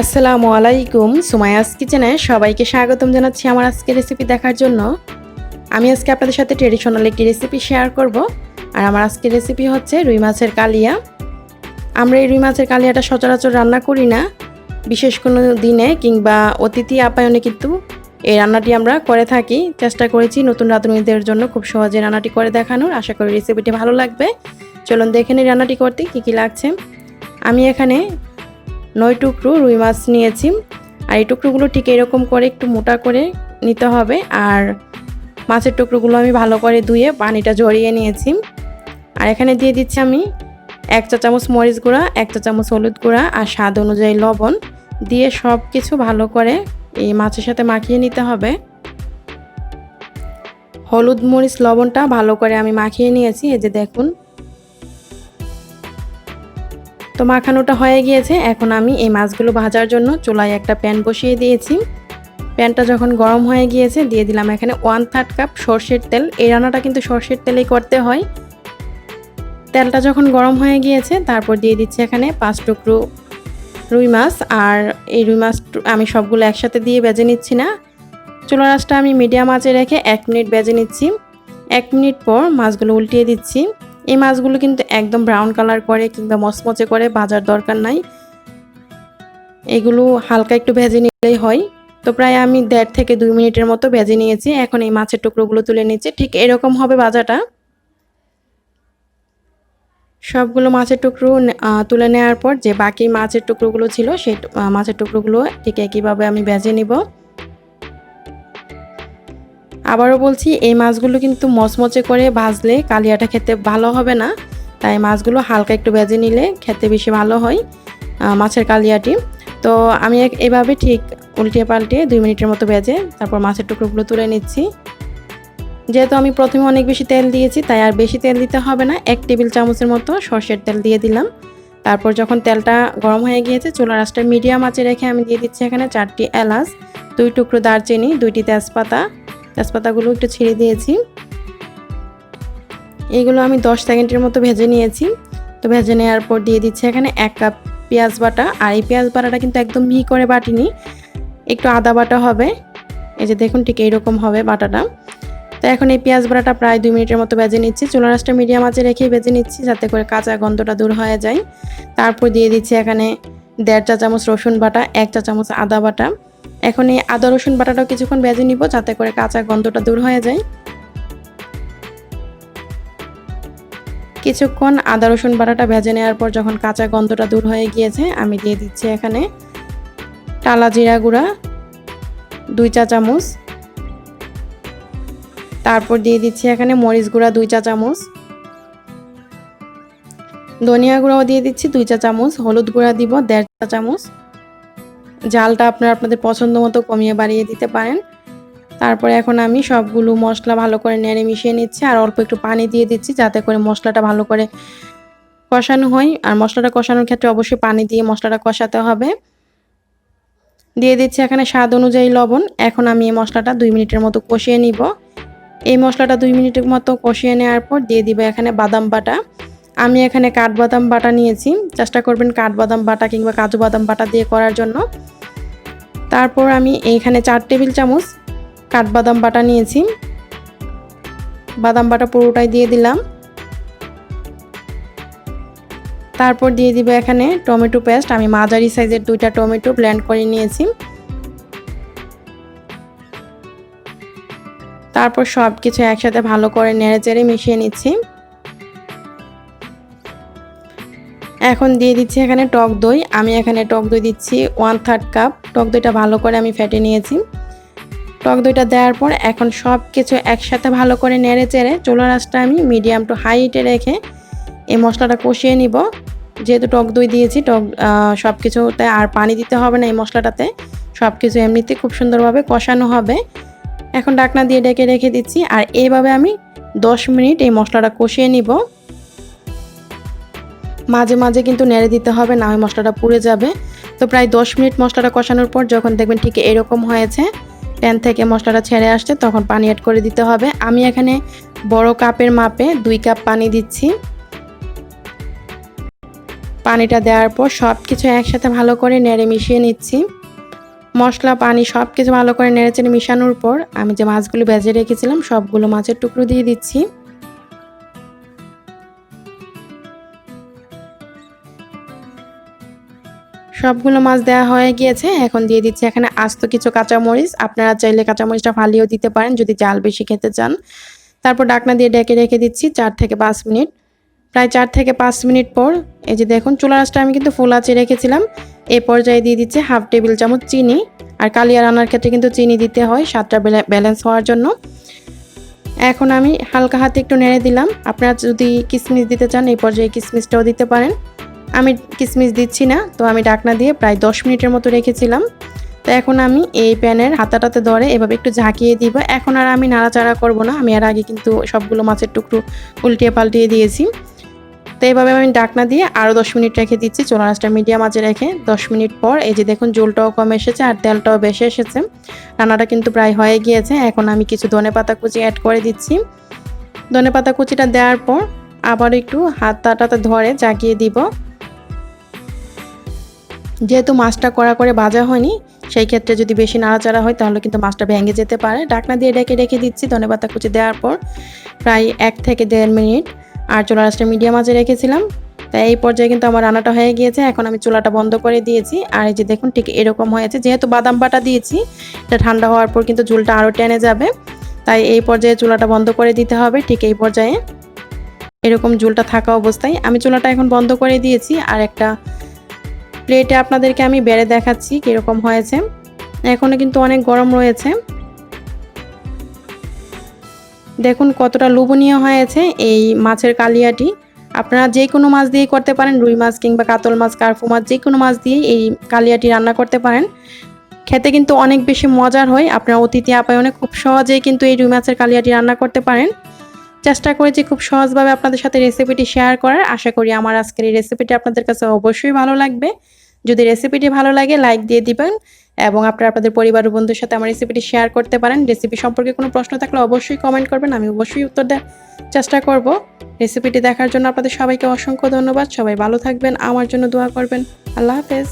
আসসালামু আলাইকুম। সুমাইয়াস কিচেনে সবাইকে স্বাগতম জানাচ্ছি আমার আজকের রেসিপি দেখার জন্য। আমি আজকে আপনাদের সাথে ট্রেডিশনাল একটি রেসিপি শেয়ার করব। আর আমার আজকের রেসিপি হচ্ছে রুই মাছের কালিয়া। আমরা এই রুই মাছের কালিয়াটা সচরাচর রান্না করি না, বিশেষ কোনো দিনে কিংবা অতিথি আপ্যায়নে কিন্তু এই রান্নাটি আমরা করে থাকি। চেষ্টা করেছি নতুন রাঁধুনিদের জন্য খুব সহজে রান্নাটি করে দেখানোর। আশা করি রেসিপিটি ভালো লাগবে। চলুন দেখে নিই রান্নাটি করতে কী কী লাগছে। আমি এখানে 9 টুকরো রুই মাছ নিয়েছি। আর এই টুকরোগুলো ঠিক এরকম করে একটু মোটা করে নিতে হবে। আর মাছের টুকরোগুলো আমি ভালো করে ধুয়ে পানিটা ঝরিয়ে নিয়েছি। আর এখানে দিয়ে দিচ্ছি আমি 1 চা চামচ মরিচ গুঁড়া, 1 চা চামচ হলুদ গুঁড়া আর স্বাদ অনুযায়ী লবণ দিয়ে সব কিছু ভালো করে এই মাছের সাথে মাখিয়ে নিতে হবে। হলুদ মরিচ লবণটা ভালো করে আমি মাখিয়ে নিয়েছি, এই যে দেখুন। তো মাখানোটা হয়ে গিয়েছে। এখন আমি এই মাছগুলো ভাজার জন্য চুলায় একটা প্যান বসিয়ে দিয়েছি। প্যানটা যখন গরম হয়ে গিয়েছে দিয়ে দিলাম এখানে 1/3 কাপ সরষের তেল। এই রান্নাটা কিন্তু সরষের তেলেই করতে হয়। তেলটা যখন গরম হয়ে গিয়েছে তারপর দিয়ে দিচ্ছি এখানে 5 টুকরো রুই মাছ। আর এই রুই মাছ আমি সবগুলো একসাথে দিয়ে ভেজে নিচ্ছি না, চুলার আঁচটা আমি মিডিয়াম আঁচে রেখে 1 মিনিট ভেজে নিচ্ছি। 1 মিনিট পর মাছগুলো উল্টিয়ে দিচ্ছি। এই মাছগুলো কিন্তু একদম ব্রাউন কালার করে কিংবা মচমচে করে ভাজার দরকার নাই, এগুলো হালকা একটু ভেজে নিলেই হয়। তো প্রায় আমি 1.5 থেকে 2 মিনিটের মতো ভেজে নিয়েছি। এখন এই মাছের টুকরোগুলো তুলে নিচ্ছি। ঠিক এরকম হবে ভাজাটা। সবগুলো মাছের টুকরো তুলে নেওয়ার পর যে বাকি মাছের টুকরোগুলো ছিল সেই মাছের টুকরোগুলো ঠিক একইভাবে আমি ভেজে নিব। আবারও বলছি, এই মাছগুলো কিন্তু মচমচে করে ভাজলে কালিয়াটা খেতে ভালো হবে না, তাই মাছগুলো হালকা একটু ভেজে নিলে খেতে বেশি ভালো হয় মাছের কালিয়াটি। তো আমি এভাবে ঠিক উল্টিয়ে পাল্টিয়ে 2 মিনিটের মতো ভেজে তারপর মাছের টুকরোগুলো তুলে নিচ্ছি। যেহেতু আমি প্রথমে অনেক বেশি তেল দিয়েছি তাই আর বেশি তেল দিতে হবে না, 1 টেবিল চামচের মতো সরষের তেল দিয়ে দিলাম। তারপর যখন তেলটা গরম হয়ে গিয়েছে চুলার আঁচটা মিডিয়াম আঁচে রেখে আমি দিয়ে দিচ্ছি এখানে 4টি এলাচ, 2 টুকরো দারচিনি, 2টি তেজপাতা। তেজপাতাগুলো একটু ছিঁড়ে দিয়েছি। এইগুলো আমি 10 সেকেন্ডের মতো ভেজে নিয়েছি। তো ভেজে নেওয়ার পর দিয়ে দিচ্ছি এখানে 1 কাপ পেঁয়াজ বাটা। আর এই পেঁয়াজ বাটাটা কিন্তু একদম মিহি করে বাটিনি, একটু আদা বাটা হবে। এই যে দেখুন ঠিক এইরকম হবে বাটাটা। তো এখন এই পেঁয়াজ বাটাটা প্রায় 2 মিনিটের মতো ভেজে নিচ্ছি। চুলার আঁচটা মিডিয়াম আঁচে রেখে ভেজে নিচ্ছি যাতে করে কাঁচা গন্ধটা দূর হয়ে যায়। তারপর দিয়ে দিচ্ছি এখানে 1.5 চা চামচ রসুন বাটা, 1 চা চামচ আদা বাটা। এখন এই আদা রসুন বাটাটাও কিছুক্ষণ ভেজে নিব যাতে করে কাঁচা গন্ধটা দূর হয়ে যায়। কিছুক্ষণ আদা রসুন বাটাটা ভেজে নেওয়ার পর যখন কাঁচা গন্ধটা দূর হয়ে গিয়েছে আমি দিয়ে দিচ্ছি এখানে টালা জিরা গুঁড়া 2 চা চামচ। তারপর দিয়ে দিচ্ছি এখানে মরিচ গুঁড়া 2 চা চামচ, ধনিয়া গুঁড়াও দিয়ে দিচ্ছি 2 চা চামচ, হলুদ গুঁড়া দিব 1.5 চা চামচ। ঝালটা আপনাদের পছন্দ মতো কমিয়ে বাড়িয়ে দিতে পারেন। তারপরে এখন আমি সবগুলো মশলা ভালো করে নেড়ে মিশিয়ে নিচ্ছি আর অল্প একটু পানি দিয়ে দিচ্ছি যাতে করে মশলাটা ভালো করে কষানো হয়। আর মশলাটা কষানোর ক্ষেত্রে অবশ্যই পানি দিয়ে মশলাটা কষাতে হবে। দিয়ে দিচ্ছি এখানে স্বাদ অনুযায়ী লবণ। এখন আমি এই মশলাটা 2 মিনিটের মতো কষিয়ে নিব। এই মশলাটা 2 মিনিটের মতো কষিয়ে নেওয়ার পর দিয়ে দিব এখানে বাদাম বাটা। আমি এখানে কাঠবাদাম বাটা নিয়েছি, চেষ্টা করবেন কাঠবাদাম বাটা কিংবা কাজু বাদাম বাটা দিয়ে করার জন্য। তারপর আমি এইখানে 4 টেবিল চামচ কাঠবাদাম বাটা নিয়েছি, বাদাম বাটা পুরোটাই দিয়ে দিলাম। তারপর দিয়ে দিব এখানে টমেটো পেস্ট। আমি মাঝারি সাইজের 2টা টমেটো ব্লেন্ড করে নিয়েছি। তারপর সব কিছু একসাথে ভালো করে নেড়েচেড়ে মিশিয়ে নিচ্ছি। এখন দিয়ে দিচ্ছি এখানে টক দই। আমি এখানে টক দই দিচ্ছি 1/3 কাপ। টক দইটা ভালো করে আমি ফেটে নিয়েছি। টক দইটা দেওয়ার পর এখন সব কিছু একসাথে ভালো করে নেড়ে চেড়ে চুলার আঁচটা আমি মিডিয়াম টু হাইটে রেখে এই মশলাটা কষিয়ে নিব। যেহেতু টক দই দিয়েছি সব কিছুতে আর পানি দিতে হবে না, এই মশলাটাতে সব কিছু এমনিতে খুব সুন্দরভাবে কষানো হবে। এখন ঢাকনা দিয়ে ঢেকে রেখে দিচ্ছি আর এইভাবে আমি 10 মিনিট এই মশলাটা কষিয়ে নিব। মাঝে মাঝে কিন্তু নেড়ে দিতে হবে, না হয় মশলাটা পুড়ে যাবে। তো প্রায় 10 মিনিট মশলাটা কষানোর পর যখন দেখবেন ঠিক এরকম হয়েছে, প্যান থেকে মশলাটা ছেড়ে আসছে, তখন পানি অ্যাড করে দিতে হবে। আমি এখানে বড় কাপের মাপে 2 কাপ পানি দিচ্ছি। পানিটা দেওয়ার পর সব কিছু একসাথে ভালো করে নেড়ে মিশিয়ে নিচ্ছি। মশলা পানি সব কিছু ভালো করে নেড়েচেড়ে মিশানোর পর আমি যে মাছগুলো ভেজে রেখেছিলাম সবগুলো মাছের টুকরো দিয়ে দিচ্ছি। সবগুলো মাছ দেওয়া হয়ে গিয়েছে। এখন দিয়ে দিচ্ছি এখানে আস্ত কিছু কাঁচামরিচ। আপনারা চাইলে কাঁচামরিচটা ফালিয়েও দিতে পারেন যদি ঝাল বেশি খেতে চান। তারপর ঢাকনা দিয়ে ঢেকে রেখে দিচ্ছি 4 থেকে 5 মিনিট। প্রায় 4 থেকে 5 মিনিট পর এই যে দেখুন চুলার আঁচটা আমি কিন্তু ফুল আঁচে রেখেছিলাম। এই পর্যায়ে দিয়ে দিচ্ছি হাফ টেবিল চামচ চিনি। আর কালিয়া রান্নার ক্ষেত্রে কিন্তু চিনি দিতে হয় স্বাদটা ব্যালেন্স হওয়ার জন্য। এখন আমি হালকা হাতে একটু নেড়ে দিলাম। আপনারা যদি কিশমিশ দিতে চান এই পর্যায়ে কিশমিশটাও দিতে পারেন। আমি কিশমিশ দিচ্ছি না, তো আমি ঢাকনা দিয়ে প্রায় 10 মিনিটের মতো রেখেছিলাম। তো এখন আমি এই প্যানের হাতাটাতে ধরে এভাবে একটু ঝাঁকিয়ে দিব। এখন আর আমি নাড়াচাড়া করব না, আমি এর আগে কিন্তু সবগুলো মাছের টুকরো উল্টিয়ে পাল্টিয়ে দিয়েছি। তো এইভাবে আমি ঢাকনা দিয়ে আরও 10 মিনিট রেখে দিচ্ছি, চুলার আঁচটা মিডিয়াম আঁচে রেখে। 10 মিনিট পর এই যে দেখুন ঝোলটাও কম এসেছে আর তেলটাও বেশি এসেছে। রান্নাটা কিন্তু প্রায় হয়ে গিয়েছে। এখন আমি কিছু ধনেপাতা কুচি অ্যাড করে দিচ্ছি। ধনেপাতা কুচিটা দেওয়ার পর আবার একটু হাতাটাতে ধরে জাগিয়ে দিব। যেহেতু মাছটা কড়া করে ভাজা হয়নি, সেই ক্ষেত্রে যদি বেশি নাড়াচাড়া হয় তাহলে কিন্তু মাছটা ভেঙে যেতে পারে। ঢাকনা দিয়ে ঢেকে রেখে দিচ্ছি ধনেপাতা কুচি দেওয়ার পর প্রায় 1 থেকে 1.5 মিনিট। আর চুলার আঁচটা মিডিয়াম আঁচে রেখেছিলাম। তাই এই পর্যায়ে কিন্তু আমার রান্নাটা হয়ে গিয়েছে। এখন আমি চুলাটা বন্ধ করে দিয়েছি। আর এই যে দেখুন ঠিক এরকম হয়েছে। যেহেতু বাদাম বাটা দিয়েছি, এটা ঠান্ডা হওয়ার পর কিন্তু ঝোলটা আরও টেনে যাবে। তাই এই পর্যায়ে চুলাটা বন্ধ করে দিতে হবে। ঠিক এই পর্যায়ে এরকম ঝোলটা থাকা অবস্থায় আমি চুলাটা এখন বন্ধ করে দিয়েছি। আর একটা প্লেটে আপনাদেরকে আমি বেড়ে দেখাচ্ছি কীরকম হয়েছে। এখনও কিন্তু অনেক গরম রয়েছে। দেখুন কতটা লোভনীয় হয়েছে এই মাছের কালিয়াটি। আপনারা যে কোনো মাছ দিয়েই করতে পারেন, রুই মাছ কিংবা কাতল মাছ, কার্পু মাছ, যে কোনো মাছ দিয়েই এই কালিয়াটি রান্না করতে পারেন। খেতে কিন্তু অনেক বেশি মজার হয়। আপনারা অতিথি আপ্যায়নে খুব সহজেই কিন্তু এই রুই মাছের কালিয়াটি রান্না করতে পারেন। চেষ্টা করেছি খুব সহজভাবে আপনাদের সাথে রেসিপিটি শেয়ার করার। আশা করি আমার আজকের এই রেসিপিটি আপনাদের কাছে অবশ্যই ভালো লাগবে। যদি রেসিপিটি ভালো লাগে লাইক দিয়ে দিবেন এবং আপনারা আপনাদের পরিবার ও বন্ধুদের সাথে আমার রেসিপিটি শেয়ার করতে পারেন। রেসিপি সম্পর্কে কোনো প্রশ্ন থাকলে অবশ্যই কমেন্ট করবেন, আমি অবশ্যই উত্তর দেওয়ার চেষ্টা করব। রেসিপিটি দেখার জন্য আপনাদের সবাইকে অসংখ্য ধন্যবাদ। সবাই ভালো থাকবেন, আমার জন্য দোয়া করবেন। আল্লাহ হাফেজ।